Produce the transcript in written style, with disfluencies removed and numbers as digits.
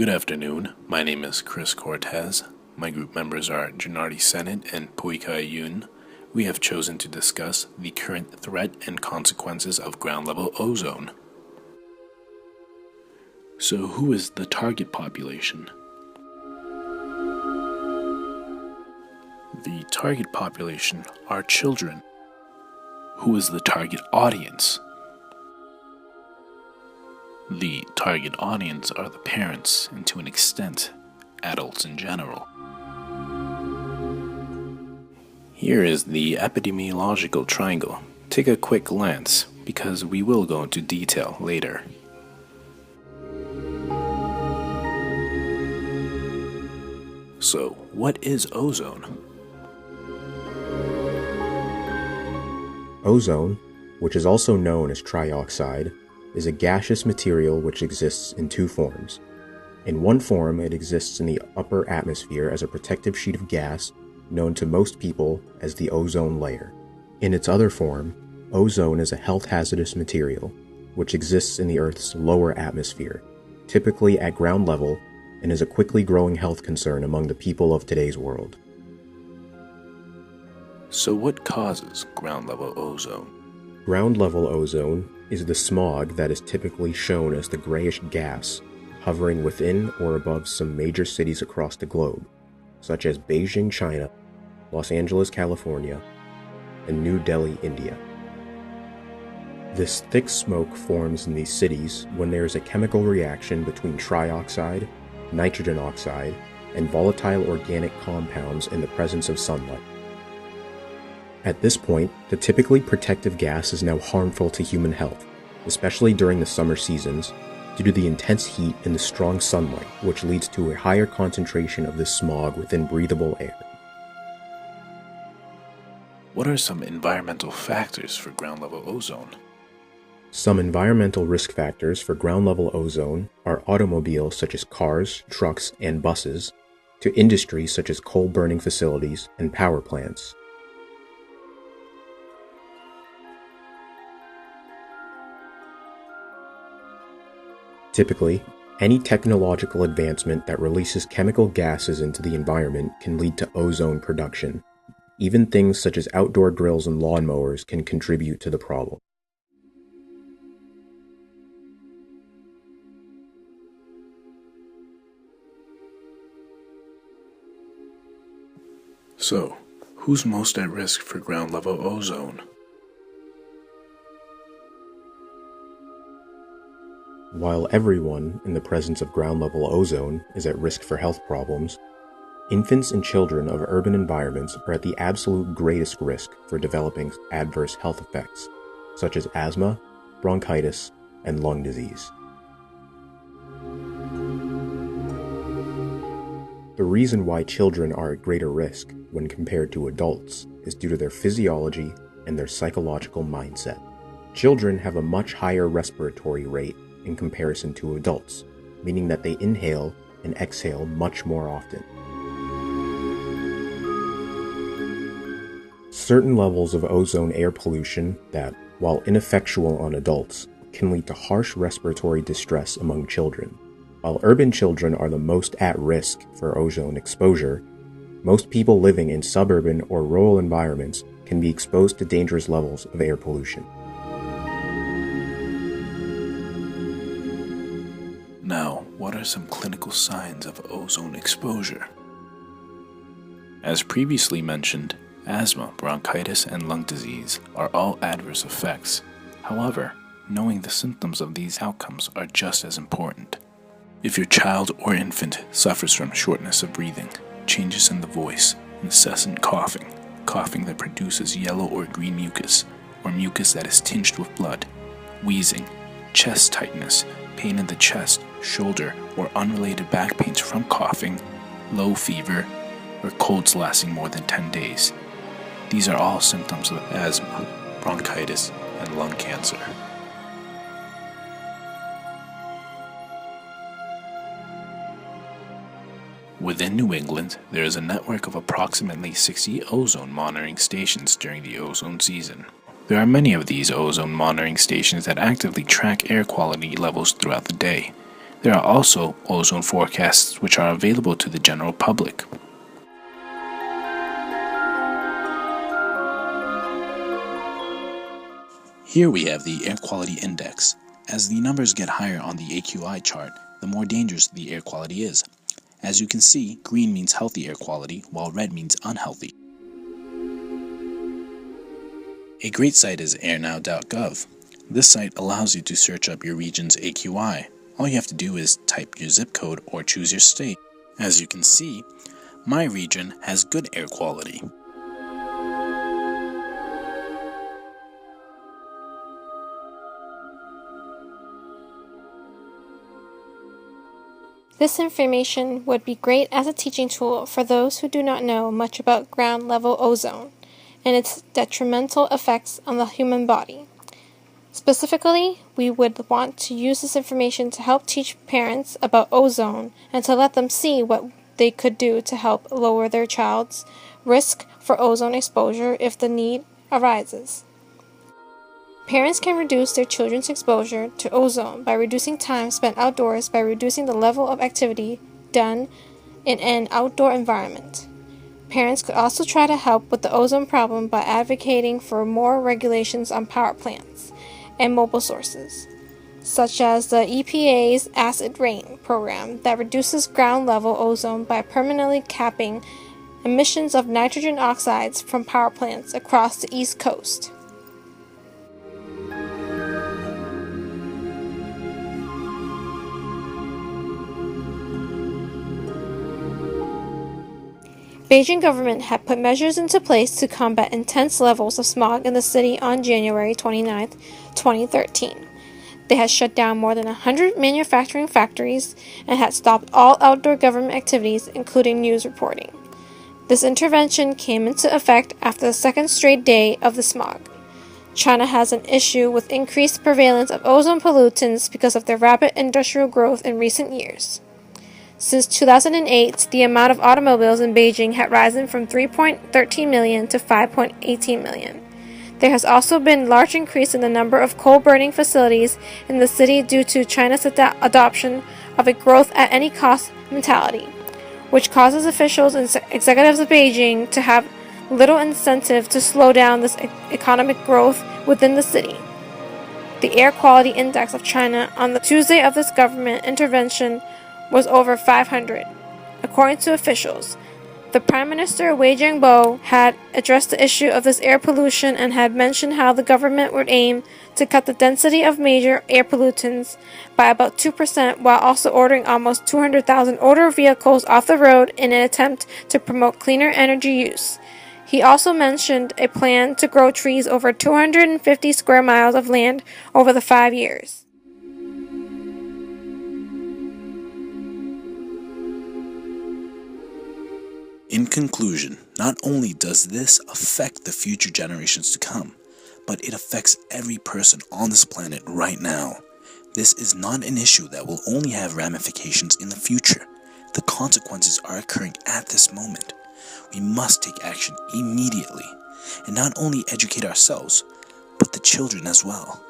Good afternoon. My name is Chris Cortez. My group members are Janardi Sennett and Puikai Yun. We have chosen to discuss the current threat and consequences of ground-level ozone. So, who is the target population? The target population are children. Who is the target audience? The target audience are the parents, and to an extent, adults in general. Here is the epidemiological triangle. Take a quick glance, because we will go into detail later. So, what is ozone? Ozone, which is also known as trioxide, is a gaseous material which exists in two forms. In one form, it exists in the upper atmosphere as a protective sheet of gas known to most people as the ozone layer. In its other form, ozone is a health hazardous material which exists in the Earth's lower atmosphere, typically at ground level, and is a quickly growing health concern among the people of today's world. So what causes ground-level ozone? Ground-level ozone is the smog that is typically shown as the grayish gas hovering within or above some major cities across the globe, such as Beijing, China, Los Angeles, California, and New Delhi, India. This thick smoke forms in these cities when there is a chemical reaction between trioxide, nitrogen oxide, and volatile organic compounds in the presence of sunlight. At this point, the typically protective gas is now harmful to human health, especially during the summer seasons, due to the intense heat and the strong sunlight, which leads to a higher concentration of this smog within breathable air. What are some environmental factors for ground-level ozone? Some environmental risk factors for ground-level ozone are automobiles such as cars, trucks, and buses, to industries such as coal-burning facilities and power plants. Typically, any technological advancement that releases chemical gases into the environment can lead to ozone production. Even things such as outdoor grills and lawnmowers can contribute to the problem. So, who's most at risk for ground-level ozone? While everyone in the presence of ground-level ozone is at risk for health problems, infants and children of urban environments are at the absolute greatest risk for developing adverse health effects, such as asthma, bronchitis, and lung disease. The reason why children are at greater risk when compared to adults is due to their physiology and their psychological mindset. Children have a much higher respiratory rate in comparison to adults, meaning that they inhale and exhale much more often. Certain levels of ozone air pollution that, while ineffectual on adults, can lead to harsh respiratory distress among children. While urban children are the most at risk for ozone exposure, most people living in suburban or rural environments can be exposed to dangerous levels of air pollution. Now, what are some clinical signs of ozone exposure? As previously mentioned, asthma, bronchitis, and lung disease are all adverse effects. However, knowing the symptoms of these outcomes are just as important. If your child or infant suffers from shortness of breathing, changes in the voice, incessant coughing, coughing that produces yellow or green mucus, or mucus that is tinged with blood, wheezing, chest tightness, pain in the chest, shoulder, or unrelated back pains from coughing, low fever, or colds lasting more than 10 days. These are all symptoms of asthma, bronchitis, and lung cancer. Within New England, there is a network of approximately 60 ozone monitoring stations during the ozone season. There are many of these ozone monitoring stations that actively track air quality levels throughout the day. There are also ozone forecasts which are available to the general public. Here we have the air quality index. As the numbers get higher on the AQI chart, the more dangerous the air quality is. As you can see, green means healthy air quality, while red means unhealthy. A great site is airnow.gov. This site allows you to search up your region's AQI. All you have to do is type your zip code or choose your state. As you can see, my region has good air quality. This information would be great as a teaching tool for those who do not know much about ground-level ozone and its detrimental effects on the human body. Specifically, we would want to use this information to help teach parents about ozone and to let them see what they could do to help lower their child's risk for ozone exposure if the need arises. Parents can reduce their children's exposure to ozone by reducing time spent outdoors by reducing the level of activity done in an outdoor environment. Parents could also try to help with the ozone problem by advocating for more regulations on power plants and mobile sources, such as the EPA's Acid Rain program that reduces ground-level ozone by permanently capping emissions of nitrogen oxides from power plants across the East Coast. Beijing government had put measures into place to combat intense levels of smog in the city on January 29, 2013. They had shut down more than 100 manufacturing factories and had stopped all outdoor government activities, including news reporting. This intervention came into effect after the second straight day of the smog. China has an issue with increased prevalence of ozone pollutants because of their rapid industrial growth in recent years. Since 2008, the amount of automobiles in Beijing had risen from 3.13 million to 5.18 million. There has also been a large increase in the number of coal-burning facilities in the city due to China's adoption of a growth-at-any-cost mentality, which causes officials and executives of Beijing to have little incentive to slow down this economic growth within the city. The air quality index of China on the Tuesday of this government intervention was over 500, according to officials. The Prime Minister Wei Jianbo had addressed the issue of this air pollution and had mentioned how the government would aim to cut the density of major air pollutants by about 2% while also ordering almost 200,000 older vehicles off the road in an attempt to promote cleaner energy use. He also mentioned a plan to grow trees over 250 square miles of land over the 5 years. In conclusion, not only does this affect the future generations to come, but it affects every person on this planet right now. This is not an issue that will only have ramifications in the future. The consequences are occurring at this moment. We must take action immediately, and not only educate ourselves, but the children as well.